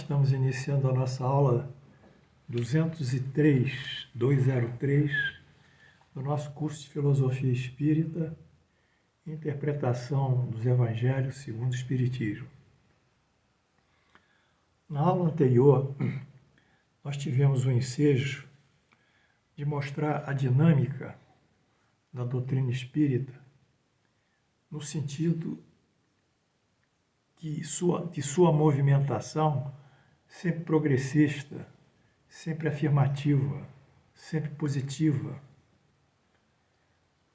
estamos iniciando a nossa aula 203 do nosso curso de Filosofia Espírita, Interpretação dos Evangelhos segundo o Espiritismo. Na aula anterior, nós tivemos o ensejo de mostrar a dinâmica da doutrina espírita no sentido de sua movimentação sempre progressista, sempre afirmativa, sempre positiva.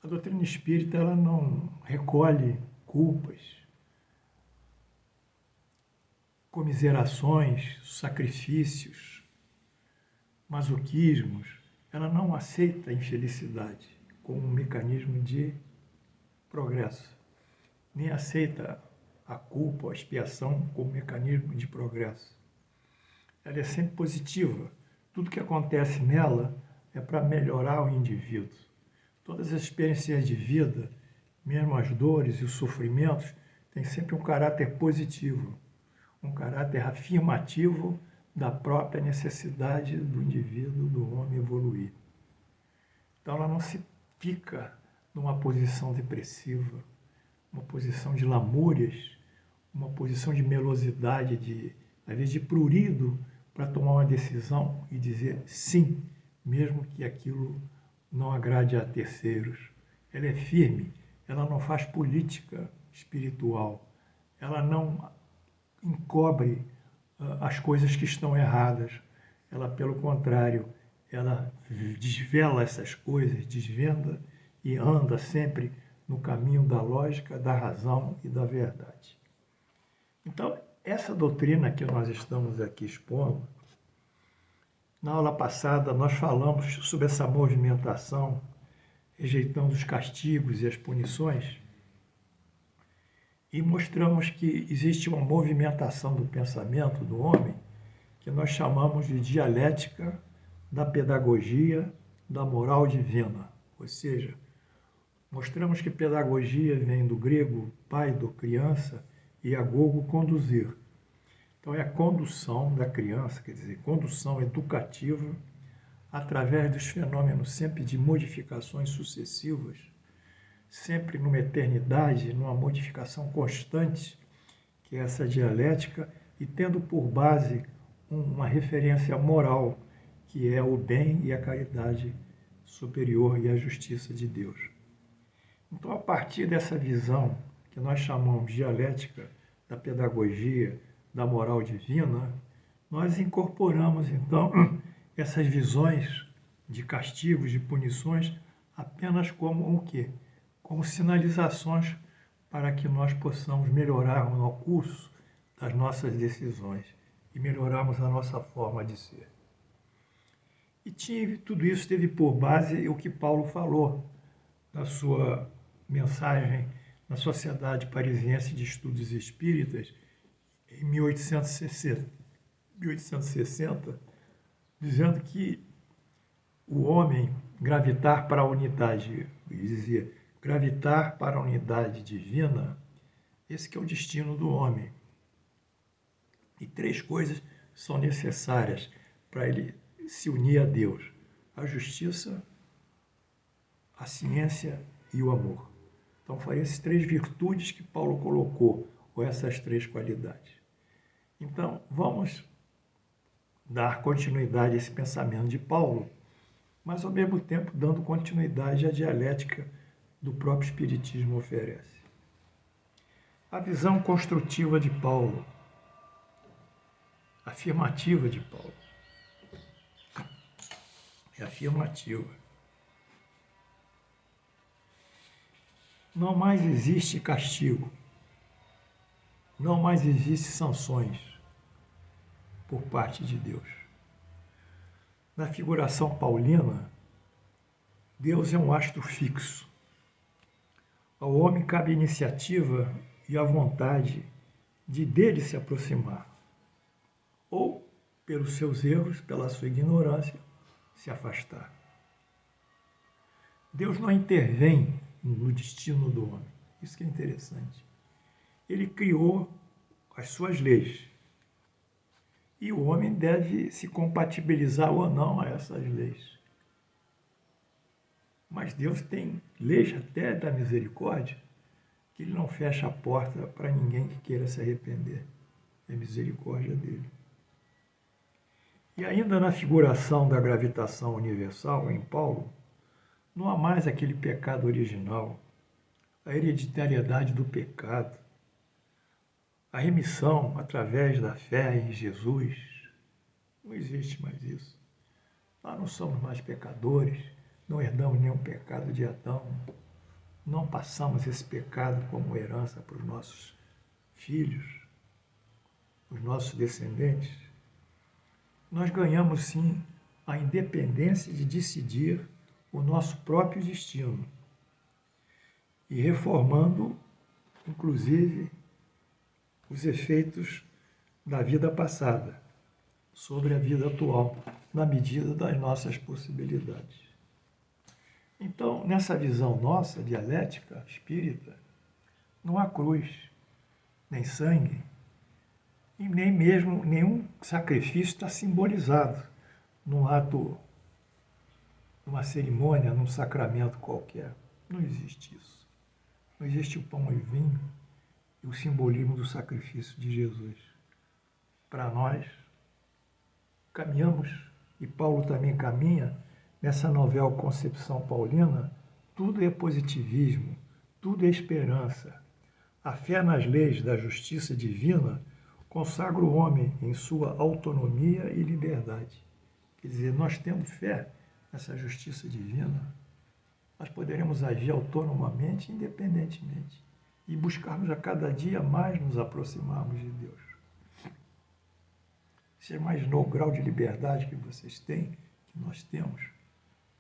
A doutrina espírita ela não recolhe culpas, comiserações, sacrifícios, masoquismos. Ela não aceita a infelicidade como um mecanismo de progresso, nem aceita a culpa, a expiação como mecanismo de progresso. Ela é sempre positiva. Tudo que acontece nela é para melhorar o indivíduo. Todas as experiências de vida, mesmo as dores e os sofrimentos, têm sempre um caráter positivo, um caráter afirmativo da própria necessidade do indivíduo, do homem evoluir. Então ela não se fica numa posição depressiva, uma posição de lamúrias, uma posição de melosidade, às vezes de prurido, para tomar uma decisão e dizer sim, mesmo que aquilo não agrade a terceiros. Ela é firme, ela não faz política espiritual, ela não encobre as coisas que estão erradas. Ela, pelo contrário, ela desvela essas coisas, desvenda e anda sempre no caminho da lógica, da razão e da verdade. Então, essa doutrina que nós estamos aqui expondo, na aula passada nós falamos sobre essa movimentação, rejeitando os castigos e as punições, e mostramos que existe uma movimentação do pensamento do homem que nós chamamos de dialética da pedagogia da moral divina. Ou seja, mostramos que pedagogia vem do grego paido, criança, e agogo, conduzir. Então, é a condução da criança, quer dizer, condução educativa, através dos fenômenos sempre de modificações sucessivas, sempre numa eternidade, numa modificação constante, que é essa dialética, e tendo por base uma referência moral, que é o bem e a caridade superior e a justiça de Deus. Então, a partir dessa visão, que nós chamamos de dialética da pedagogia, da moral divina, nós incorporamos, então, essas visões de castigos, de punições, apenas como o quê? Como sinalizações para que nós possamos melhorarmos o curso das nossas decisões e melhorarmos a nossa forma de ser. E tudo isso teve por base o que Paulo falou na sua mensagem na Sociedade Parisiense de Estudos Espíritas, em 1860, dizendo que o homem gravitar para a unidade, ele dizia, gravitar para a unidade divina, esse que é o destino do homem. E 3 coisas são necessárias para ele se unir a Deus: a justiça, a ciência e o amor. Então, foram essas 3 virtudes que Paulo colocou, ou essas 3 qualidades. Então, vamos dar continuidade a esse pensamento de Paulo, mas, ao mesmo tempo, dando continuidade à dialética do próprio Espiritismo oferece. A visão construtiva de Paulo, afirmativa de Paulo, é afirmativa. Não mais existe castigo, não mais existe sanções por parte de Deus. Na figuração paulina, Deus é um astro fixo. Ao homem cabe a iniciativa e a vontade de dele se aproximar, ou, pelos seus erros, pela sua ignorância, se afastar. Deus não intervém no destino do homem. Isso que é interessante. Ele criou as suas leis E o homem deve se compatibilizar ou não a essas leis. Mas Deus tem leis até da misericórdia, que Ele não fecha a porta para ninguém que queira se arrepender. É misericórdia dele. E ainda na figuração da gravitação universal, em Paulo, não há mais aquele pecado original, a hereditariedade do pecado, a remissão através da fé em Jesus. Não existe mais isso. Nós não somos mais pecadores, não herdamos nenhum pecado de Adão, não passamos esse pecado como herança para os nossos filhos, os nossos descendentes. Nós ganhamos, sim, a independência de decidir o nosso próprio destino e reformando, inclusive, os efeitos da vida passada sobre a vida atual, na medida das nossas possibilidades. Então, nessa visão nossa, dialética, espírita, não há cruz, nem sangue, e nem mesmo nenhum sacrifício está simbolizado num ato, numa cerimônia, num sacramento qualquer. Não existe isso. Não existe o pão e o vinho e o simbolismo do sacrifício de Jesus. Para nós, caminhamos, e Paulo também caminha, nessa novel concepção paulina, tudo é positivismo, tudo é esperança. A fé nas leis da justiça divina consagra o homem em sua autonomia e liberdade. Quer dizer, nós tendo fé nessa justiça divina, nós poderemos agir autonomamente, independentemente, e buscarmos a cada dia mais nos aproximarmos de Deus. Você imaginou o grau de liberdade que vocês têm, que nós temos?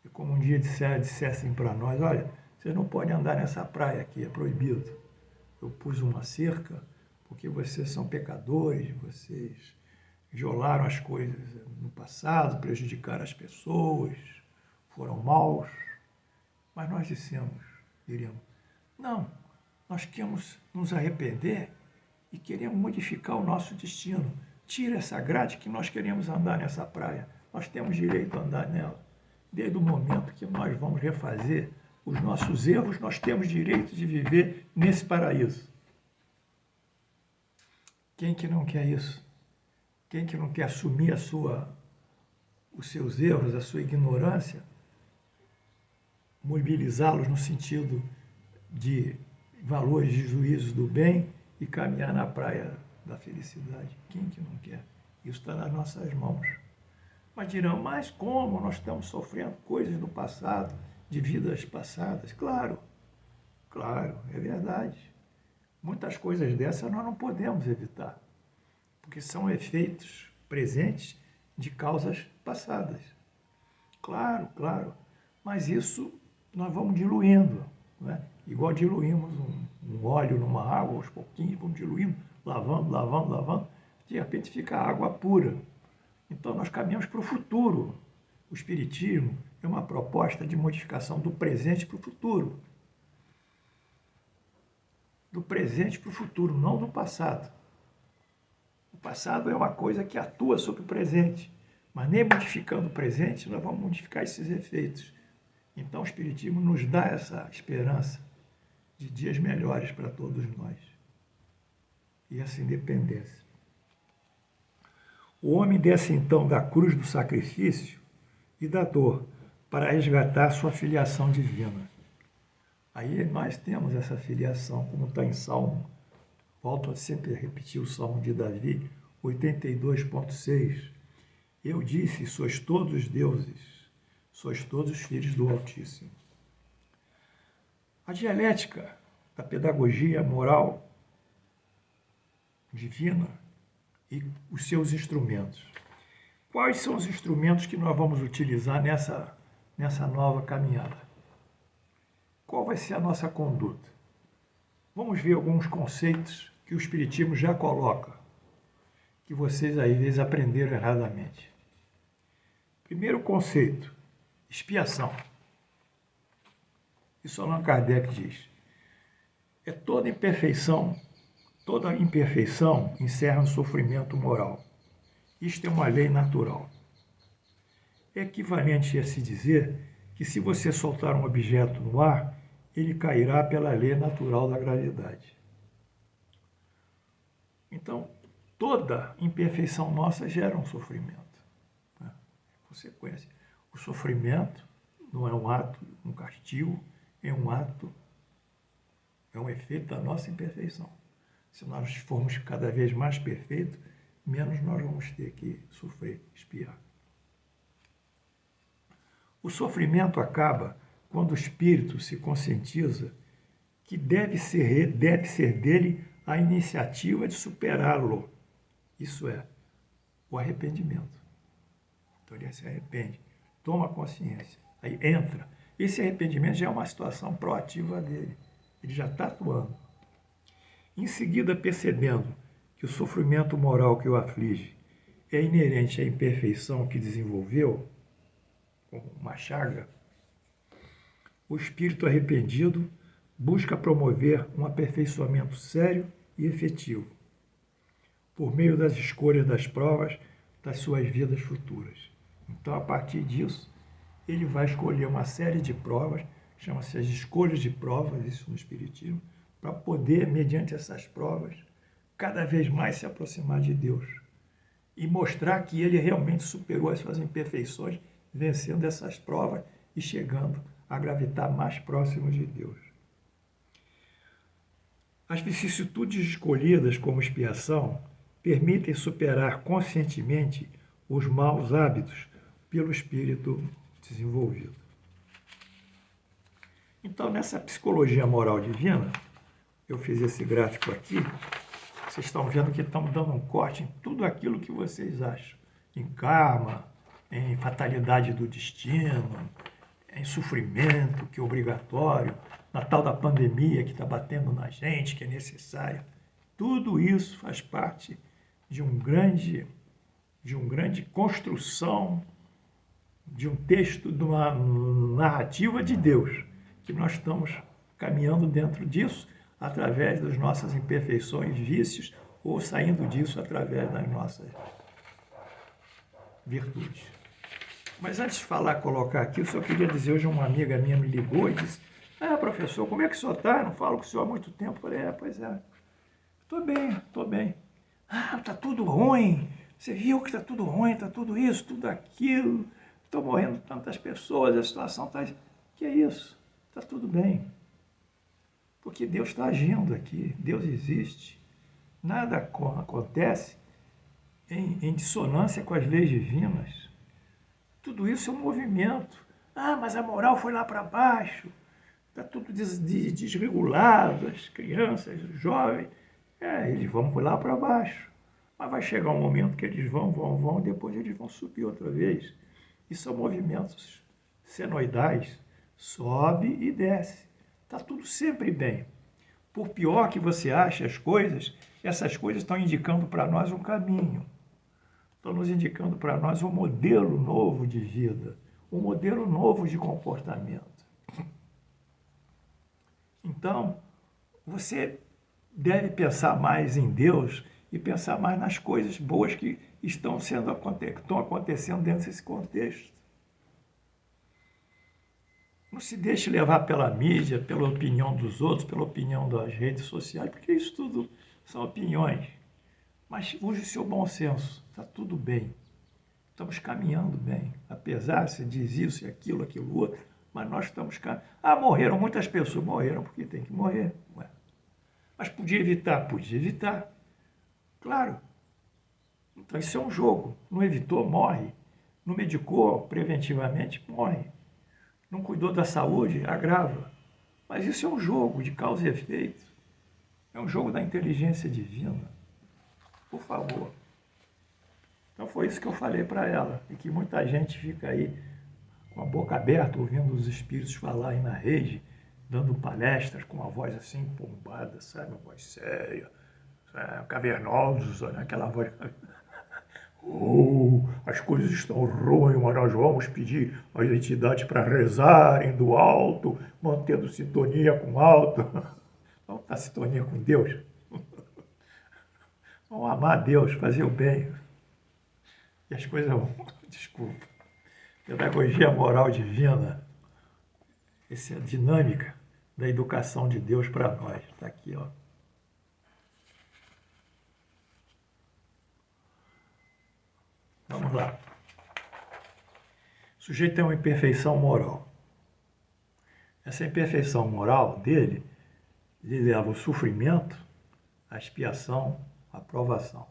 E como um dia dissessem para nós, olha, vocês não podem andar nessa praia aqui, é proibido. Eu pus uma cerca porque vocês são pecadores, vocês violaram as coisas no passado, prejudicaram as pessoas, foram maus. Mas nós diríamos, não, nós queremos nos arrepender e queremos modificar o nosso destino. Tira essa grade que nós queremos andar nessa praia. Nós temos direito a andar nela. Desde o momento que nós vamos refazer os nossos erros, nós temos direito de viver nesse paraíso. Quem que não quer isso? Quem que não quer assumir os seus erros, a sua ignorância, mobilizá-los no sentido de valores de juízo do bem e caminhar na praia da felicidade? Quem que não quer? Isso está nas nossas mãos. Mas dirão, mas como nós estamos sofrendo coisas do passado, de vidas passadas? Claro, é verdade. Muitas coisas dessas nós não podemos evitar, porque são efeitos presentes de causas passadas. Claro, mas isso nós vamos diluindo, não é? Igual diluímos um óleo numa água, aos pouquinhos, vamos diluindo, lavando, de repente fica água pura. Então nós caminhamos para o futuro. O Espiritismo é uma proposta de modificação do presente para o futuro. Do presente para o futuro, não do passado. O passado é uma coisa que atua sobre o presente, mas nem modificando o presente nós vamos modificar esses efeitos. Então o Espiritismo nos dá essa esperança de dias melhores para todos nós e essa independência. O homem desce então da cruz do sacrifício e da dor para resgatar sua filiação divina. Aí nós temos essa filiação, como está em Salmo, volto a sempre repetir o Salmo de Davi, 82,6. Eu disse, sois todos deuses, sois todos filhos do Altíssimo. A dialética da pedagogia moral divina e os seus instrumentos. Quais são os instrumentos que nós vamos utilizar nessa nova caminhada? Qual vai ser a nossa conduta? Vamos ver alguns conceitos que o Espiritismo já coloca, que vocês às vezes aprenderam erradamente. Primeiro conceito, expiação. Isso Allan Kardec diz. Toda imperfeição encerra um sofrimento moral. Isto é uma lei natural. É equivalente a se dizer que se você soltar um objeto no ar, ele cairá pela lei natural da gravidade. Então, toda imperfeição nossa gera um sofrimento. Consequência. O sofrimento não é um ato, um castigo, é um ato, é um efeito da nossa imperfeição. Se nós formos cada vez mais perfeitos, menos nós vamos ter que sofrer, expiar. O sofrimento acaba quando o espírito se conscientiza que deve ser dele a iniciativa de superá-lo. Isso é, o arrependimento. Então ele se arrepende, toma consciência, aí entra. Esse arrependimento já é uma situação proativa dele, ele já está atuando. Em seguida, percebendo que o sofrimento moral que o aflige é inerente à imperfeição que desenvolveu, como uma chaga, o espírito arrependido busca promover um aperfeiçoamento sério e efetivo, por meio das escolhas das provas das suas vidas futuras. Então, a partir disso, ele vai escolher uma série de provas, chama-se as escolhas de provas, isso no Espiritismo, para poder, mediante essas provas, cada vez mais se aproximar de Deus e mostrar que ele realmente superou as suas imperfeições, vencendo essas provas e chegando a gravitar mais próximo de Deus. As vicissitudes escolhidas como expiação permitem superar conscientemente os maus hábitos pelo espírito desenvolvido. Então, nessa psicologia moral divina, eu fiz esse gráfico aqui, vocês estão vendo que estamos dando um corte em tudo aquilo que vocês acham, em karma, em fatalidade do destino, em sofrimento, que é obrigatório, na tal da pandemia que está batendo na gente, que é necessária. Tudo isso faz parte de uma grande construção de um texto, de uma narrativa de Deus, que nós estamos caminhando dentro disso através das nossas imperfeições, vícios, ou saindo disso através das nossas virtudes. Mas antes de colocar aqui, eu só queria dizer, hoje uma amiga minha me ligou e disse: professor, como é que o senhor está? Não falo com o senhor há muito tempo. Eu falei: pois é, estou bem. Está tudo ruim. Você viu que está tudo ruim, está tudo isso, tudo aquilo. Estão morrendo tantas pessoas, a situação está... Que é isso? Está tudo bem. Porque Deus está agindo aqui, Deus existe. Nada acontece em dissonância com as leis divinas. Tudo isso é um movimento. Mas a moral foi lá para baixo. Está tudo desregulado, as crianças, os jovens. Eles vão lá para baixo. Mas vai chegar um momento que eles vão, depois eles vão subir outra vez. E são movimentos senoidais. Sobe e desce. Está tudo sempre bem. Por pior que você ache as coisas, essas coisas estão indicando para nós um caminho. Estão nos indicando para nós um modelo novo de vida, um modelo novo de comportamento. Então, você deve pensar mais em Deus e pensar mais nas coisas boas que estão acontecendo dentro desse contexto. Não se deixe levar pela mídia, pela opinião dos outros, pela opinião das redes sociais, porque isso tudo são opiniões. Mas use o seu bom senso, está tudo bem. Estamos caminhando bem. Apesar, se diz isso e aquilo outro, mas nós estamos caminhando. Morreram muitas pessoas. Morreram porque tem que morrer. Ué. Mas podia evitar? Podia evitar. Claro. Então isso é um jogo. Não evitou, morre. Não medicou preventivamente, morre. Não cuidou da saúde, agrava. Mas isso é um jogo de causa e efeito. É um jogo da inteligência divina. Por favor. Então foi isso que eu falei para ela. E que muita gente fica aí com a boca aberta, ouvindo os espíritos falarem na rede, dando palestras com uma voz assim, pombada, sabe? Uma voz séria, cavernosa, né? Aquela voz... as coisas estão ruins, mas nós vamos pedir às entidades para rezarem do alto, mantendo sintonia com o alto. Vamos estar sintonia com Deus. Vamos amar Deus, fazer o bem. que as coisas vão... Desculpa. Pedagogia moral divina. Essa é a dinâmica da educação de Deus para nós. Está aqui, ó. Vamos lá. O sujeito tem uma imperfeição moral. Essa imperfeição moral dele lhe leva ao sofrimento, à expiação, à provação.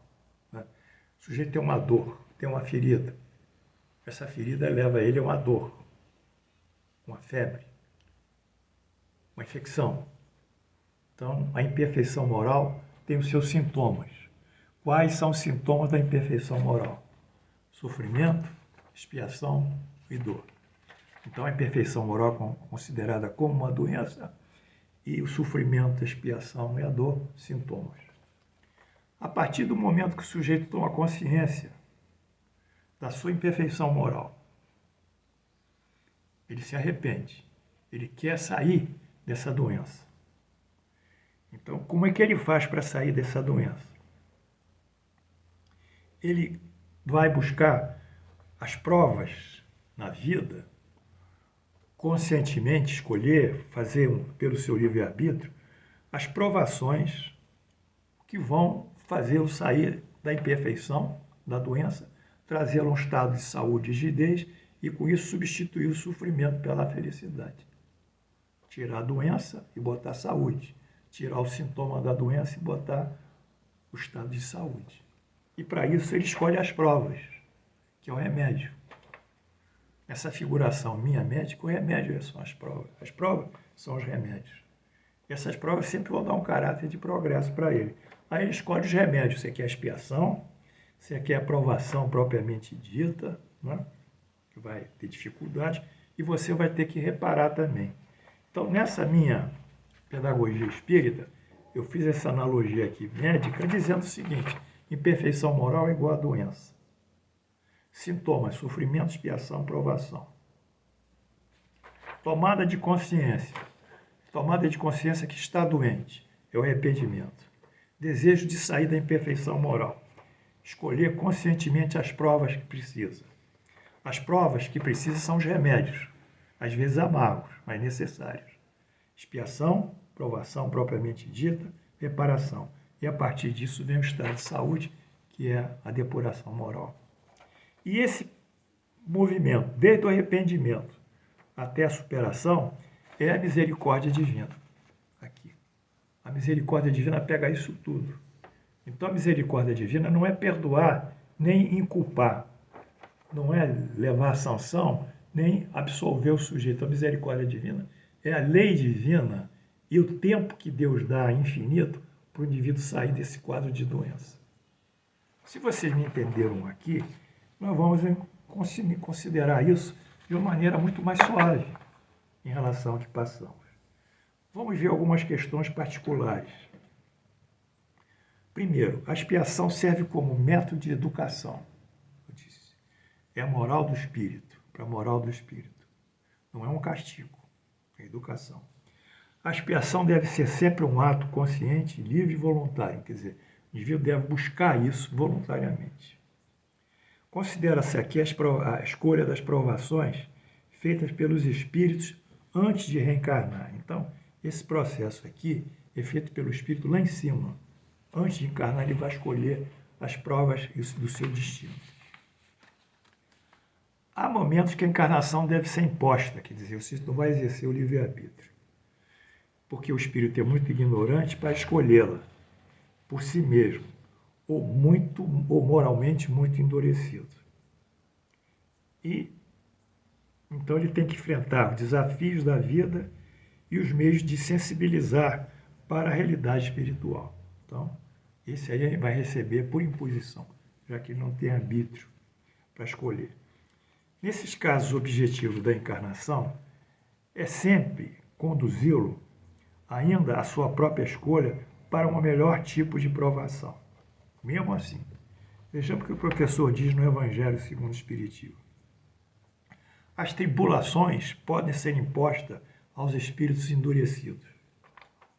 Né? O sujeito tem uma dor, tem uma ferida. Essa ferida leva ele a uma dor, uma febre, uma infecção. Então, a imperfeição moral tem os seus sintomas. Quais são os sintomas da imperfeição moral? Sofrimento, expiação e dor. Então, a imperfeição moral é considerada como uma doença e o sofrimento, a expiação e a dor, sintomas. A partir do momento que o sujeito toma consciência da sua imperfeição moral, ele se arrepende, ele quer sair dessa doença. Então, como é que ele faz para sair dessa doença? Ele vai buscar as provas na vida, conscientemente escolher, fazer pelo seu livre-arbítrio, as provações que vão fazê-lo sair da imperfeição, da doença, trazê-lo a um estado de saúde e rigidez e, com isso, substituir o sofrimento pela felicidade. Tirar a doença e botar a saúde. Tirar o sintoma da doença e botar o estado de saúde. E, para isso, ele escolhe as provas, que é o remédio. Essa figuração minha médica, o remédio são as provas. As provas são os remédios. E essas provas sempre vão dar um caráter de progresso para ele. Aí ele escolhe os remédios. Você quer a expiação, você quer a provação propriamente dita, né? Que vai ter dificuldade, e você vai ter que reparar também. Então, nessa minha pedagogia espírita, eu fiz essa analogia aqui médica, dizendo o seguinte: imperfeição moral é igual a doença. Sintomas: sofrimento, expiação, provação. Tomada de consciência. Tomada de consciência que está doente é o arrependimento. Desejo de sair da imperfeição moral. Escolher conscientemente as provas que precisa. As provas que precisa são os remédios, às vezes amargos, mas necessários. Expiação, provação propriamente dita, reparação. E a partir disso vem o estado de saúde, que é a depuração moral. E esse movimento, desde o arrependimento até a superação, é a misericórdia divina. Aqui. A misericórdia divina pega isso tudo. Então, a misericórdia divina não é perdoar nem inculpar, não é levar a sanção nem absolver o sujeito. A misericórdia divina é a lei divina e o tempo que Deus dá infinito para o indivíduo sair desse quadro de doença. Se vocês me entenderam aqui, nós vamos considerar isso de uma maneira muito mais suave em relação ao que passamos. Vamos ver algumas questões particulares. Primeiro, a expiação serve como método de educação. Eu disse, é a moral do espírito, para a moral do espírito. Não é um castigo, é educação. A expiação deve ser sempre um ato consciente, livre e voluntário. Quer dizer, o indivíduo deve buscar isso voluntariamente. Considera-se aqui a escolha das provações feitas pelos espíritos antes de reencarnar. Então, esse processo aqui é feito pelo espírito lá em cima. Antes de encarnar, ele vai escolher as provas do seu destino. Há momentos que a encarnação deve ser imposta, quer dizer, você não vai exercer o livre-arbítrio, porque o espírito é muito ignorante para escolhê-la por si mesmo, ou moralmente muito endurecido. E então ele tem que enfrentar os desafios da vida e os meios de sensibilizar para a realidade espiritual. Então, esse aí ele vai receber por imposição, já que ele não tem arbítrio para escolher. Nesses casos objetivos da encarnação, é sempre conduzi-lo ainda à sua própria escolha para um melhor tipo de provação. Mesmo assim, vejamos o que o professor diz no Evangelho segundo o Espiritismo. As tribulações podem ser impostas aos espíritos endurecidos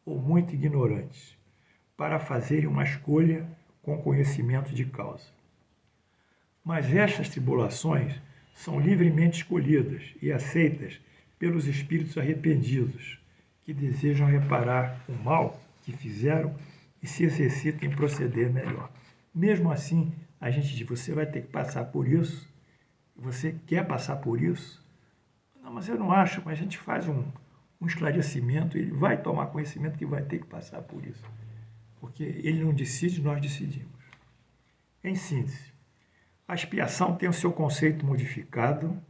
ou muito ignorantes, para fazerem uma escolha com conhecimento de causa. Mas estas tribulações são livremente escolhidas e aceitas pelos espíritos arrependidos, que desejam reparar o mal que fizeram e se exercitam em proceder melhor. Mesmo assim, a gente diz, você vai ter que passar por isso, você quer passar por isso? Não, mas eu não acho, mas a gente faz um esclarecimento, ele vai tomar conhecimento que vai ter que passar por isso. Porque ele não decide, nós decidimos. Em síntese, a expiação tem o seu conceito modificado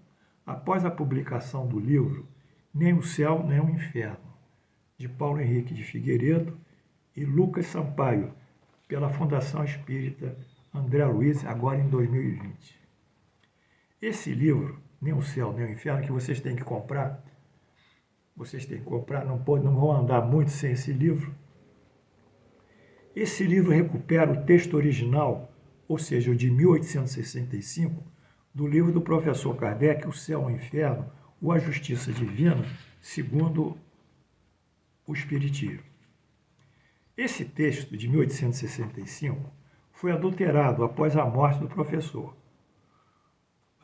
após a publicação do livro Nem o Céu, Nem o Inferno, de Paulo Henrique de Figueiredo e Lucas Sampaio, pela Fundação Espírita André Luiz, agora em 2020. Esse livro, Nem o Céu, Nem o Inferno, que vocês têm que comprar, não vão andar muito sem esse livro. Esse livro recupera o texto original, ou seja, o de 1865, do livro do professor Kardec, O Céu, o Inferno, ou a Justiça Divina, segundo o Espiritismo. Esse texto, de 1865, foi adulterado após a morte do professor.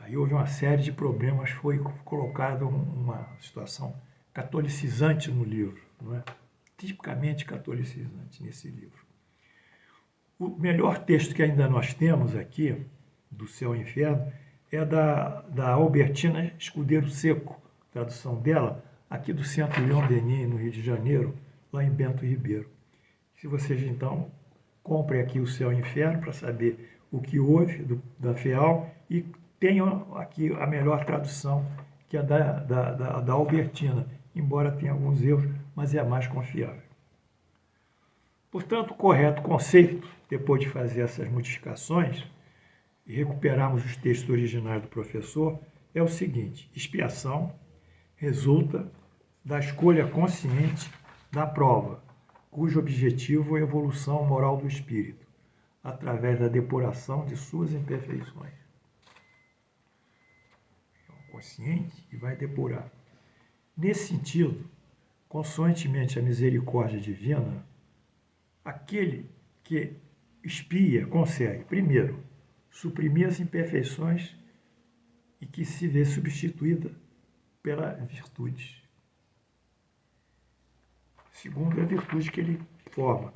Aí houve uma série de problemas, foi colocado uma situação catolicizante no livro, não é? Tipicamente catolicizante nesse livro. O melhor texto que ainda nós temos aqui, do Céu e Inferno, é da Albertina Escudeiro Seco, tradução dela, aqui do Centro Leon Denis, no Rio de Janeiro, lá em Bento Ribeiro. Se vocês, então, comprem aqui o Céu e Inferno para saber o que houve da FEAL e tenham aqui a melhor tradução, que é da Albertina, embora tenha alguns erros, mas é a mais confiável. Portanto, o correto conceito, depois de fazer essas modificações e recuperarmos os textos originais do professor, é o seguinte: expiação resulta da escolha consciente da prova, cujo objetivo é a evolução moral do espírito, através da depuração de suas imperfeições. É consciente e vai depurar. Nesse sentido, consoantemente à misericórdia divina, aquele que expia consegue, primeiro, suprimir as imperfeições e que se vê substituída pela virtude. Segundo, a virtude que ele forma.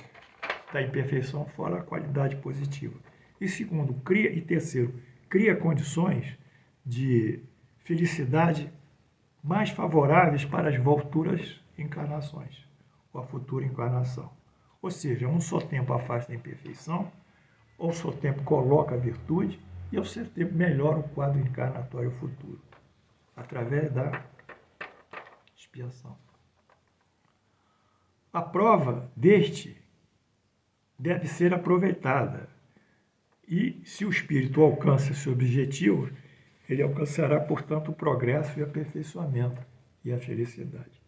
Da imperfeição fora a qualidade positiva. E segundo, terceiro, cria condições de felicidade mais favoráveis para as futuras encarnações, ou a futura encarnação. Ou seja, um só tempo afasta a imperfeição, ou só tempo coloca a virtude, e ao seu tempo melhora o quadro encarnatório futuro, através da expiação. A prova deste deve ser aproveitada, e se o espírito alcança seu objetivo, ele alcançará, portanto, o progresso e o aperfeiçoamento e a felicidade.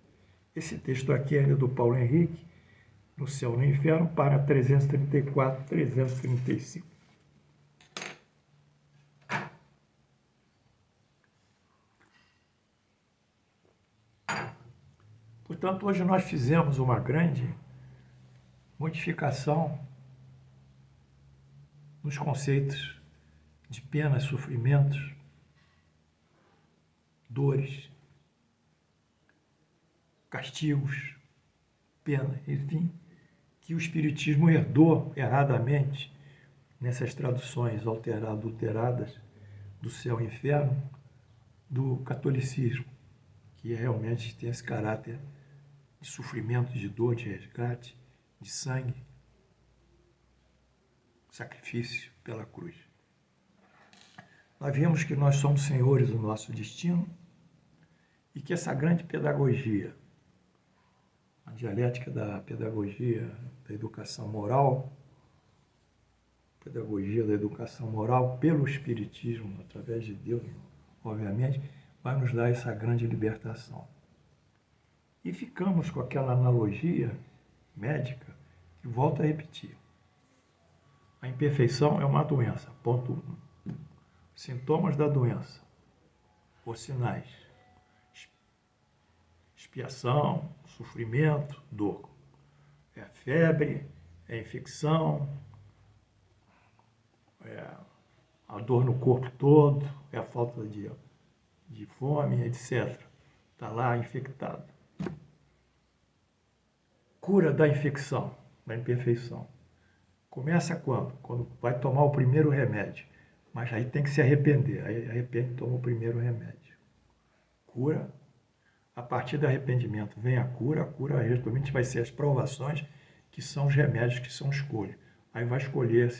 Esse texto aqui é ainda do Paulo Henrique, No Céu e no Inferno, para 334, 335. Portanto, hoje nós fizemos uma grande modificação nos conceitos de penas, sofrimentos, dores, castigos, pena, enfim, que o Espiritismo herdou erradamente nessas traduções adulteradas do Céu e Inferno do catolicismo, que realmente tem esse caráter de sofrimento, de dor, de resgate, de sangue, sacrifício pela cruz. Nós vimos que nós somos senhores do nosso destino e que essa grande pedagogia, a dialética da pedagogia da educação moral, pedagogia da educação moral pelo Espiritismo, através de Deus, obviamente, vai nos dar essa grande libertação. E ficamos com aquela analogia médica que volto a repetir. A imperfeição é uma doença, ponto 1. Sintomas da doença, ou sinais: expiação, sofrimento, dor. É a febre, é a infecção, é a dor no corpo todo, é a falta de fome, etc. Está lá infectado. Cura da infecção, da imperfeição. Começa quando? Quando vai tomar o primeiro remédio. Mas aí tem que se arrepender. Aí arrepende e toma o primeiro remédio. Cura. A partir do arrependimento vem a cura. A cura realmente vai ser as provações, que são os remédios que são escolha. Aí vai escolher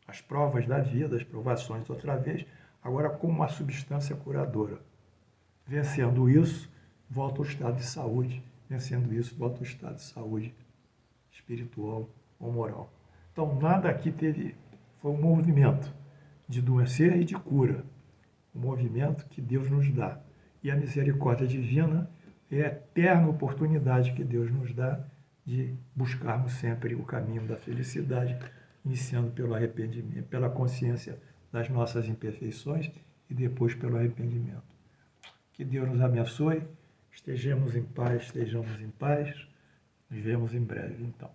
as provas da vida, as provações outra vez, agora como uma substância curadora. Vencendo isso, volta ao estado de saúde. Vencendo isso, volta ao estado de saúde espiritual ou moral. Então, nada aqui foi um movimento de adoecer e de cura. Um movimento que Deus nos dá. E a misericórdia divina é a eterna oportunidade que Deus nos dá de buscarmos sempre o caminho da felicidade, iniciando pelo arrependimento, pela consciência das nossas imperfeições e depois pelo arrependimento. Que Deus nos abençoe, estejamos em paz. Nos vemos em breve, então.